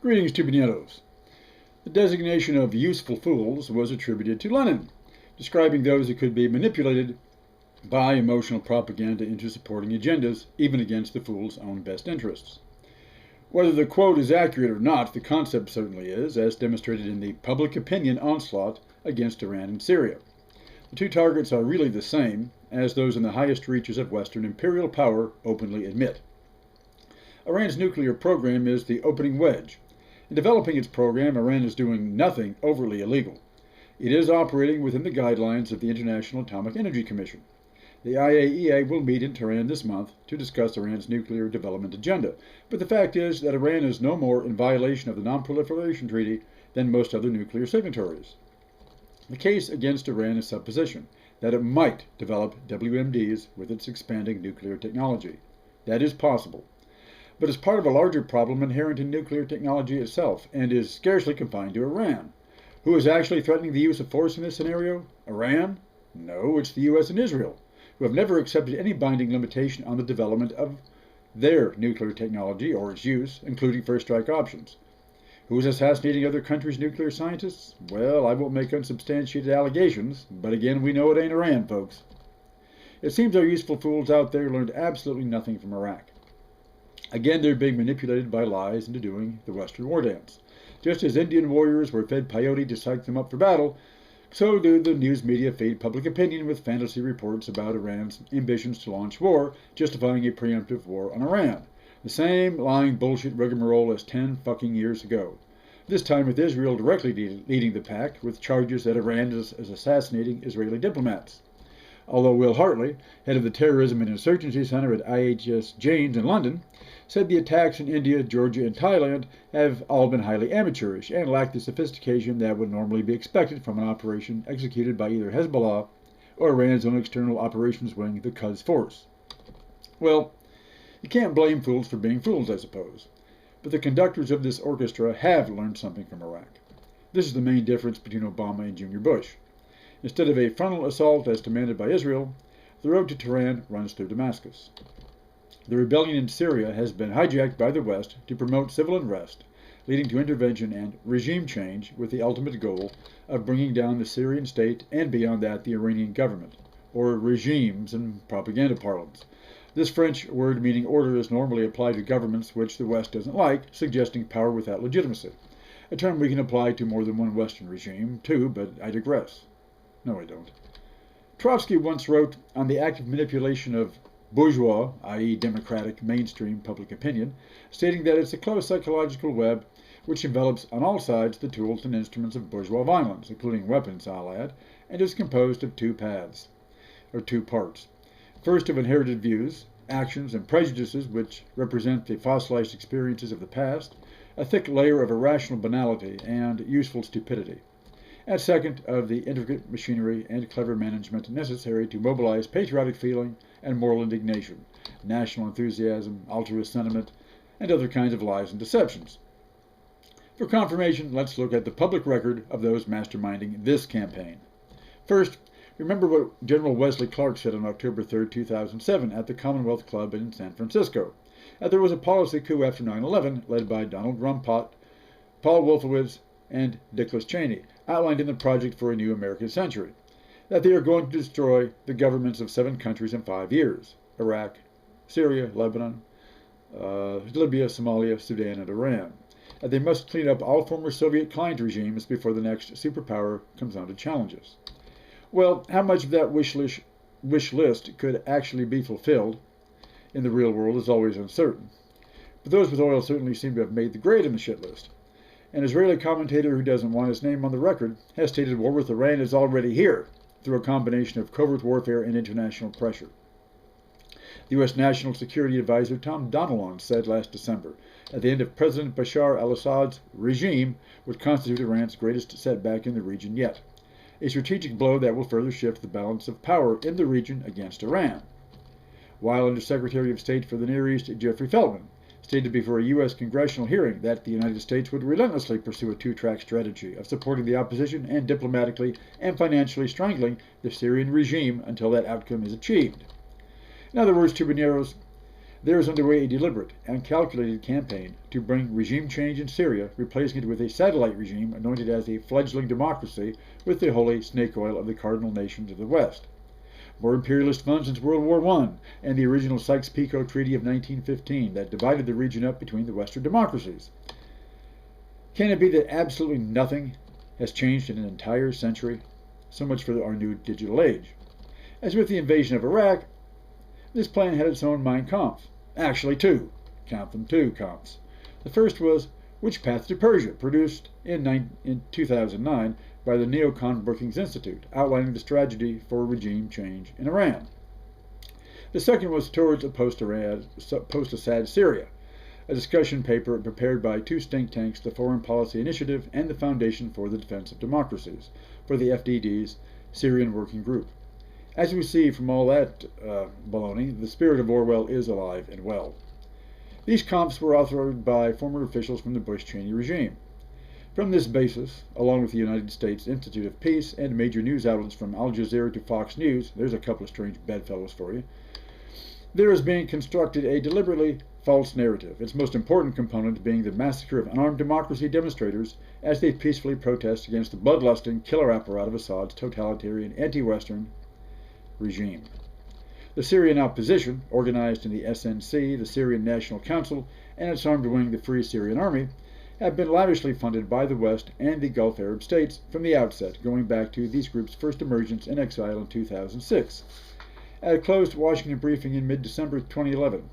Greetings, tubineros. The designation of useful fools was attributed to Lenin, describing those who could be manipulated by emotional propaganda into supporting agendas, even against the fool's own best interests. Whether the quote is accurate or not, the concept certainly is, as demonstrated in the public opinion onslaught against Iran and Syria. The two targets are really the same, as those in the highest reaches of Western imperial power openly admit. Iran's nuclear program is the opening wedge. In developing its program, Iran is doing nothing overtly illegal. It is operating within the guidelines of the International Atomic Energy Commission. The IAEA will meet in Tehran this month to discuss Iran's nuclear development agenda, but the fact is that Iran is no more in violation of the Non-Proliferation Treaty than most other nuclear signatories. The case against Iran is supposition that it might develop WMDs with its expanding nuclear technology. That is possible, but is part of a larger problem inherent in nuclear technology itself, and is scarcely confined to Iran. Who is actually threatening the use of force in this scenario? Iran? No, it's the U.S. and Israel, who have never accepted any binding limitation on the development of their nuclear technology or its use, including first strike options. Who is assassinating other countries' nuclear scientists? Well, I won't make unsubstantiated allegations, but again, we know it ain't Iran, folks. It seems our useful fools out there learned absolutely nothing from Iraq. Again, they're being manipulated by lies into doing the Western war dance. Just as Indian warriors were fed peyote to psych them up for battle, so do the news media feed public opinion with fantasy reports about Iran's ambitions to launch war, justifying a preemptive war on Iran. The same lying bullshit rigmarole as 10 fucking years ago. This time with Israel directly leading the pack with charges that Iran is assassinating Israeli diplomats. Although Will Hartley, head of the Terrorism and Insurgency Center at IHS Janes in London, said the attacks in India, Georgia, and Thailand have all been highly amateurish and lack the sophistication that would normally be expected from an operation executed by either Hezbollah or Iran's own external operations wing, the Quds Force. Well, you can't blame fools for being fools, I suppose. But the conductors of this orchestra have learned something from Iraq. This is the main difference between Obama and Junior Bush. Instead of a frontal assault as demanded by Israel, the road to Tehran runs through Damascus. The rebellion in Syria has been hijacked by the West to promote civil unrest, leading to intervention and regime change with the ultimate goal of bringing down the Syrian state and beyond that the Iranian government, or regimes in propaganda parlance. This French word meaning order is normally applied to governments which the West doesn't like, suggesting power without legitimacy. A term we can apply to more than one Western regime, too, but I digress. No, I don't. Trotsky once wrote on the active manipulation of bourgeois, i.e. democratic, mainstream public opinion, stating that it's a closed psychological web which envelops on all sides the tools and instruments of bourgeois violence, including weapons, I'll add, and is composed of two parts. First, of inherited views, actions, and prejudices which represent the fossilized experiences of the past, a thick layer of irrational banality and useful stupidity. And second, of the intricate machinery and clever management necessary to mobilize patriotic feeling and moral indignation, national enthusiasm, altruist sentiment, and other kinds of lies and deceptions. For confirmation, let's look at the public record of those masterminding this campaign. First, remember what General Wesley Clark said on October 3, 2007 at the Commonwealth Club in San Francisco, that there was a policy coup after 9/11 led by Donald Rumsfeld, Paul Wolfowitz, and Dick Cheney, outlined in the Project for a New American Century, that they are going to destroy the governments of 7 countries in 5 years: Iraq, Syria, Lebanon, Libya, Somalia, Sudan, and Iran. That they must clean up all former Soviet client regimes before the next superpower comes on to challenge us. Well, how much of that wish list could actually be fulfilled in the real world is always uncertain. But those with oil certainly seem to have made the grade in the shit list. An Israeli commentator who doesn't want his name on the record has stated war with Iran is already here through a combination of covert warfare and international pressure. The U.S. National Security Advisor Tom Donilon said last December at the end of President Bashar al-Assad's regime would constitute Iran's greatest setback in the region yet, a strategic blow that will further shift the balance of power in the region against Iran. While Undersecretary of State for the Near East Jeffrey Feltman stated before a U.S. congressional hearing that the United States would relentlessly pursue a two-track strategy of supporting the opposition and diplomatically and financially strangling the Syrian regime until that outcome is achieved. In other words, tubineros, There is underway a deliberate and calculated campaign to bring regime change in Syria, replacing it with a satellite regime anointed as a fledgling democracy with the holy snake oil of the cardinal nations of the West. More imperialist fun since World War I and the original Sykes-Picot Treaty of 1915 that divided the region up between the Western democracies. Can it be that absolutely nothing has changed in an entire century? So much for our new digital age. As with the invasion of Iraq, this plan had its own Mein Kampf. Actually, two. Count them, two Kampfs. The first was Which Path to Persia, produced in 2009 by the Neocon Brookings Institute, outlining the strategy for regime change in Iran. The second was Towards a Post-Assad Syria, a discussion paper prepared by two think tanks, the Foreign Policy Initiative and the Foundation for the Defense of Democracies, for the FDD's Syrian Working Group. As we see from all that baloney, the spirit of Orwell is alive and well. These comps were authored by former officials from the Bush-Cheney regime. From this basis, along with the United States Institute of Peace and major news outlets from Al Jazeera to Fox News, there's a couple of strange bedfellows for you, there is being constructed a deliberately false narrative, its most important component being the massacre of unarmed democracy demonstrators as they peacefully protest against the bloodlusting killer apparatus of Assad's totalitarian anti-Western regime. The Syrian opposition, organized in the SNC, the Syrian National Council, and its armed wing, the Free Syrian Army, have been lavishly funded by the West and the Gulf Arab states from the outset, going back to these groups' first emergence in exile in 2006. At a closed Washington briefing in mid-December 2011,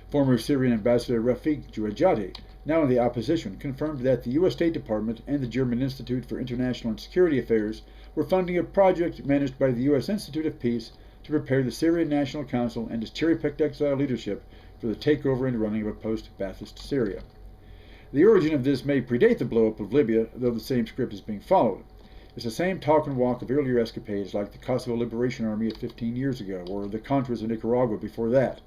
former Syrian Ambassador Rafik Jouadjati, now in the opposition, confirmed that the U.S. State Department and the German Institute for International and Security Affairs were funding a project managed by the U.S. Institute of Peace to prepare the Syrian National Council and its cherry-picked exile leadership for the takeover and running of a post-Ba'athist Syria. The origin of this may predate the blow-up of Libya, though the same script is being followed. It's the same talk and walk of earlier escapades like the Kosovo Liberation Army of 15 years ago, or the Contras in Nicaragua before that.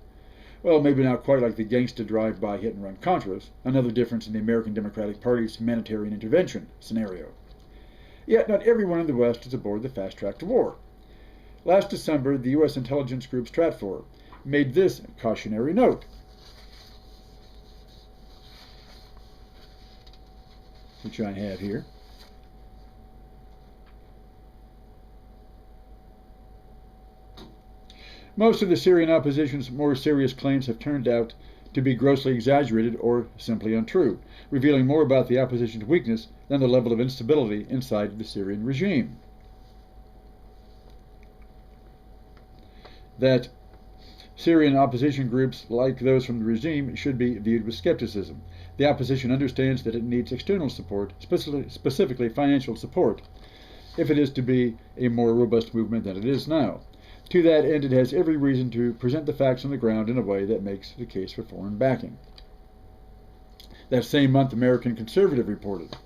Well, maybe not quite like the gangsta drive-by hit-and-run Contras, another difference in the American Democratic Party's humanitarian intervention scenario. Yet not everyone in the West is aboard the fast track to war. Last December, the U.S. intelligence group Stratfor made this cautionary note. Which I have here. Most of the Syrian opposition's more serious claims have turned out to be grossly exaggerated or simply untrue, revealing more about the opposition's weakness than the level of instability inside the Syrian regime. That Syrian opposition groups, like those from the regime, should be viewed with skepticism. The opposition understands that it needs external support, specifically financial support, if it is to be a more robust movement than it is now. To that end, it has every reason to present the facts on the ground in a way that makes the case for foreign backing. That same month, American Conservative reported,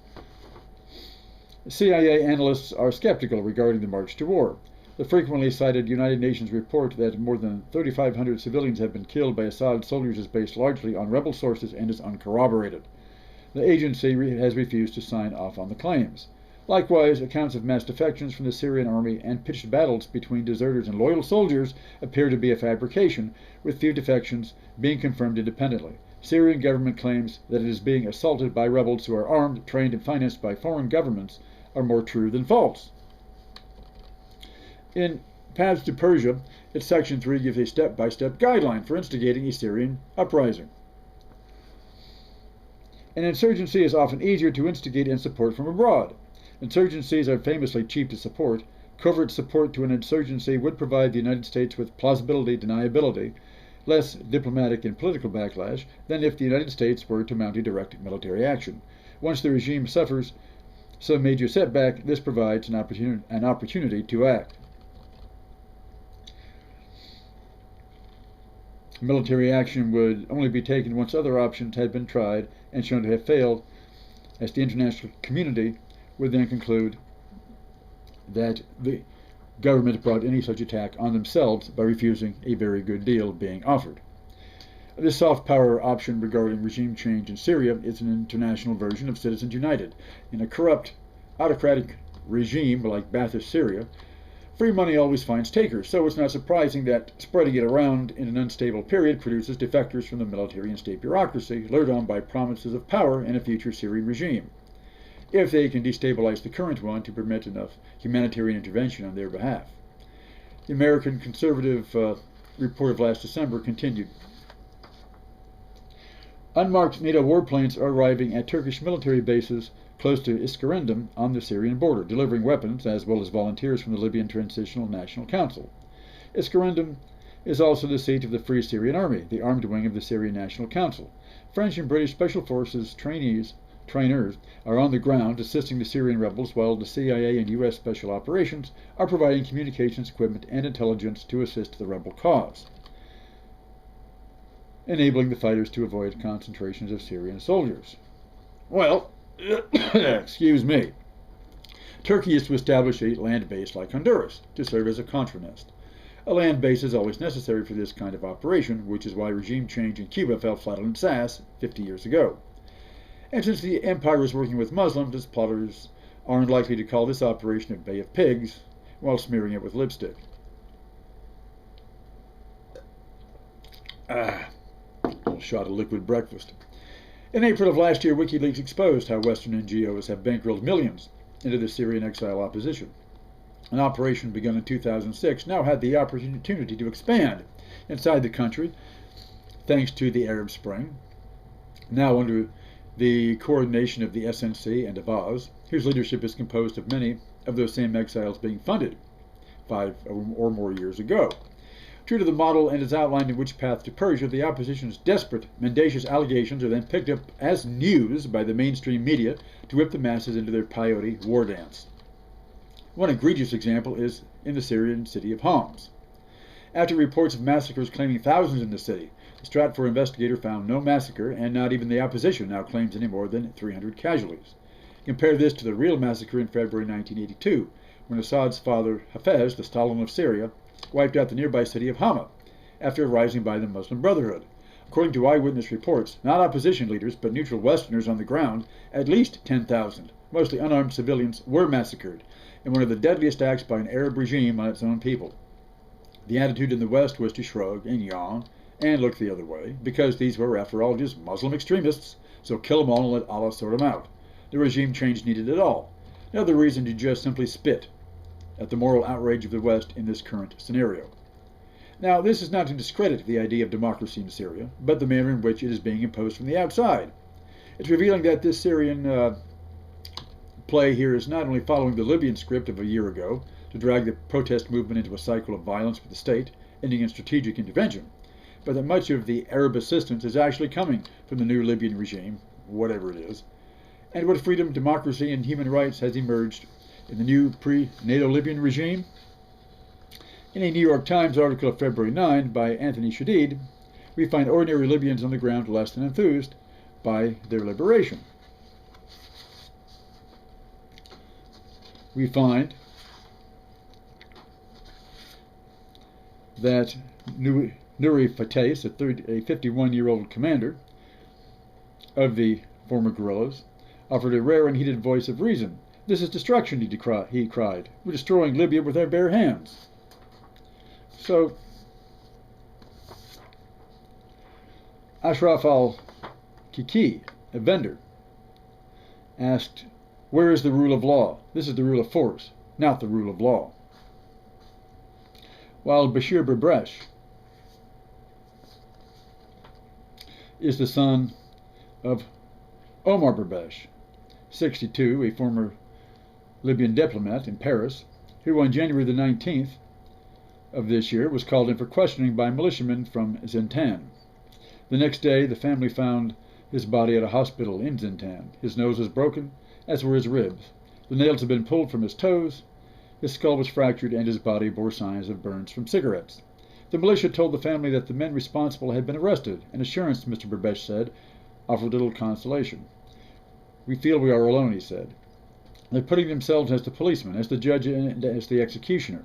CIA analysts are skeptical regarding the march to war. The frequently cited United Nations report that more than 3,500 civilians have been killed by Assad soldiers is based largely on rebel sources and is uncorroborated. The agency has refused to sign off on the claims. Likewise, accounts of mass defections from the Syrian army and pitched battles between deserters and loyal soldiers appear to be a fabrication, with few defections being confirmed independently. Syrian government claims that it is being assaulted by rebels who are armed, trained, and financed by foreign governments are more true than false. In Paths to Persia, its Section 3 gives a step-by-step guideline for instigating a Syrian uprising. An insurgency is often easier to instigate and support from abroad. Insurgencies are famously cheap to support. Covert support to an insurgency would provide the United States with plausibility, deniability, less diplomatic and political backlash than if the United States were to mount a direct military action. Once the regime suffers some major setback, this provides an opportunity to act. Military action would only be taken once other options had been tried and shown to have failed, as the international community would then conclude that the government brought any such attack on themselves by refusing a very good deal being offered. This soft power option regarding regime change in Syria is an international version of Citizens United. In a corrupt, autocratic regime like Ba'athist Syria, Free money always finds takers, so it's not surprising that spreading it around in an unstable period produces defectors from the military and state bureaucracy, lured on by promises of power in a future Syrian regime, if they can destabilize the current one to permit enough humanitarian intervention on their behalf. The American Conservative report of last December continued. Unmarked NATO warplanes are arriving at Turkish military bases close to Iskenderun on the Syrian border, delivering weapons as well as volunteers from the Libyan Transitional National Council. Iskenderun is also the seat of the Free Syrian Army, the armed wing of the Syrian National Council. French and British Special Forces trainers are on the ground assisting the Syrian rebels, while the CIA and U.S. Special Operations are providing communications equipment and intelligence to assist the rebel cause, enabling the fighters to avoid concentrations of Syrian soldiers. Well, excuse me. Turkey is to establish a land base like Honduras to serve as a contranest. A land base is always necessary for this kind of operation, which is why regime change in Cuba fell flat on its ass 50 years ago. And since the empire is working with Muslims, its plotters are unlikely to call this operation a Bay of Pigs while smearing it with lipstick. A little shot of liquid breakfast. In April of last year, WikiLeaks exposed how Western NGOs have bankrolled millions into the Syrian exile opposition. An operation begun in 2006 now had the opportunity to expand inside the country thanks to the Arab Spring, now under the coordination of the SNC and Avaz, whose leadership is composed of many of those same exiles being funded 5 or more years ago. True to the model and as outlined in Which Path to Persia, the opposition's desperate, mendacious allegations are then picked up as news by the mainstream media to whip the masses into their peyote war dance. One egregious example is in the Syrian city of Homs. After reports of massacres claiming thousands in the city, the Stratfor investigator found no massacre, and not even the opposition now claims any more than 300 casualties. Compare this to the real massacre in February 1982, when Assad's father, Hafez, the Stalin of Syria, wiped out the nearby city of Hama after a rising by the Muslim Brotherhood. According to eyewitness reports, not opposition leaders but neutral Westerners on the ground, at least 10,000, mostly unarmed civilians, were massacred in one of the deadliest acts by an Arab regime on its own people. The attitude in the West was to shrug and yawn and look the other way, because these were, after all, just Muslim extremists, so kill them all and let Allah sort them out. The regime change needed it all. No other reason to just simply spit at the moral outrage of the West in this current scenario. Now, this is not to discredit the idea of democracy in Syria, but the manner in which it is being imposed from the outside. It's revealing that this Syrian play here is not only following the Libyan script of a year ago, to drag the protest movement into a cycle of violence with the state, ending in strategic intervention, but that much of the Arab assistance is actually coming from the new Libyan regime, whatever it is, and what freedom, democracy, and human rights has emerged in the new pre-NATO Libyan regime. In a New York Times article of February 9 by Anthony Shadid, we find ordinary Libyans on the ground less than enthused by their liberation. We find that Nuri Fates, a 51-year-old commander of the former guerrillas, offered a rare and heated voice of reason. "This is destruction," he cried. "We're destroying Libya with our bare hands." So, Ashraf al-Kiki, a vendor, asked, "Where is the rule of law? This is the rule of force, not the rule of law." While Bashir Berbresh is the son of Omar Berbesh, 62, a former Libyan diplomat in Paris, who on January the 19th of this year was called in for questioning by militiamen from Zintan. The next day, the family found his body at a hospital in Zintan. His nose was broken, as were his ribs. The nails had been pulled from his toes, his skull was fractured, and his body bore signs of burns from cigarettes. The militia told the family that the men responsible had been arrested. An assurance, Mr. Berbesh said, offered little consolation. "We feel we are alone," he said. "They're putting themselves as the policeman, as the judge, and as the executioner."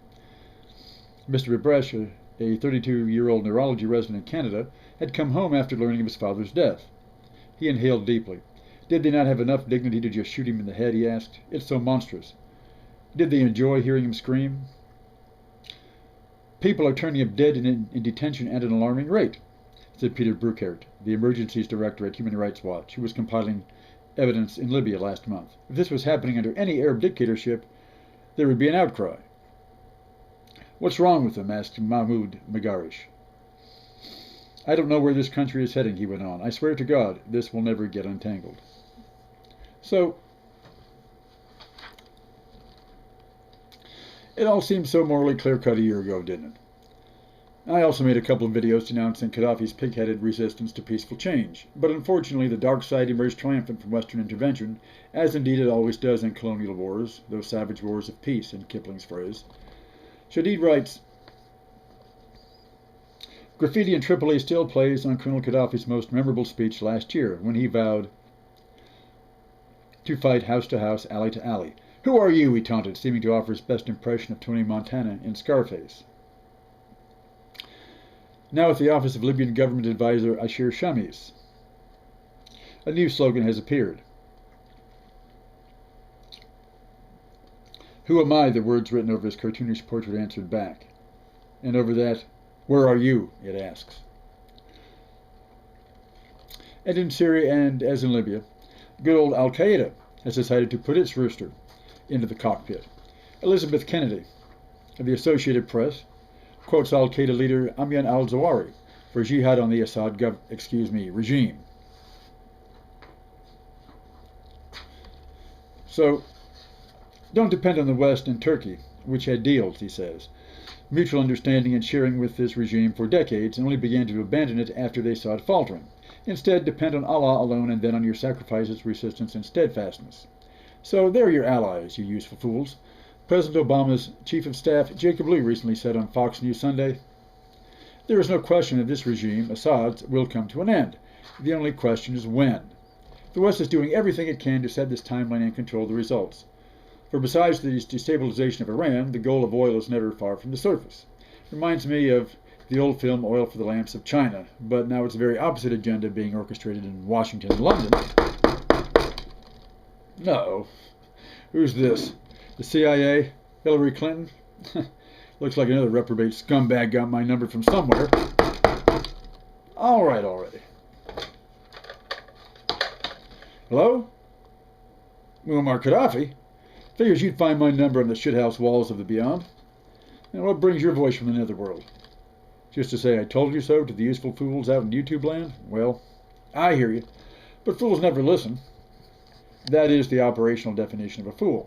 Mr. Berbesh, a 32-year-old neurology resident in Canada, had come home after learning of his father's death. He inhaled deeply. Did they not have enough dignity to just shoot him in the head, he asked. It's so monstrous. Did they enjoy hearing him scream? People are turning up dead in detention at an alarming rate, said Peter Bruckert, the emergencies director at Human Rights Watch, who was compiling evidence in Libya last month. If this was happening under any Arab dictatorship, there would be an outcry. What's wrong with them? Asked Mahmoud Megarish. I don't know where this country is heading, he went on. I swear to God, this will never get untangled. So, it all seemed so morally clear-cut a year ago, didn't it? I also made a couple of videos denouncing Gaddafi's pig-headed resistance to peaceful change. But unfortunately, the dark side emerged triumphant from Western intervention, as indeed it always does in colonial wars, those savage wars of peace, in Kipling's phrase. Shadid writes, graffiti in Tripoli still plays on Colonel Gaddafi's most memorable speech last year, when he vowed to fight house to house, alley to alley. Who are you? He taunted, seeming to offer his best impression of Tony Montana in Scarface. Now at the office of Libyan government advisor Ashir Shamis, a new slogan has appeared. Who am I? The words written over his cartoonish portrait answered back. And over that, where are you? It asks. And in Syria and as in Libya, good old Al-Qaeda has decided to put its rooster into the cockpit. Elizabeth Kennedy of the Associated Press quotes Al-Qaeda leader Ayman al-Zawahiri for jihad on the Assad regime. So, don't depend on the West and Turkey, which had deals, he says, mutual understanding and sharing with this regime for decades, and only began to abandon it after they saw it faltering. Instead, depend on Allah alone and then on your sacrifices, resistance, and steadfastness. So they're your allies, you useful fools. President Obama's Chief of Staff, Jacob Lew, recently said on Fox News Sunday, there is no question that this regime, Assad's, will come to an end. The only question is when. The West is doing everything it can to set this timeline and control the results. For besides the destabilization of Iran, the goal of oil is never far from the surface. Reminds me of the old film Oil for the Lamps of China, but now it's the very opposite agenda being orchestrated in Washington and London. Uh-oh. Who's this? The CIA? Hillary Clinton? Looks like another reprobate scumbag got my number from somewhere. All right, already. Hello? Muammar Gaddafi? Figures you'd find my number on the shithouse walls of the beyond. And what brings your voice from the netherworld? Just to say I told you so to the useful fools out in YouTube land? Well, I hear you. But fools never listen. That is the operational definition of a fool.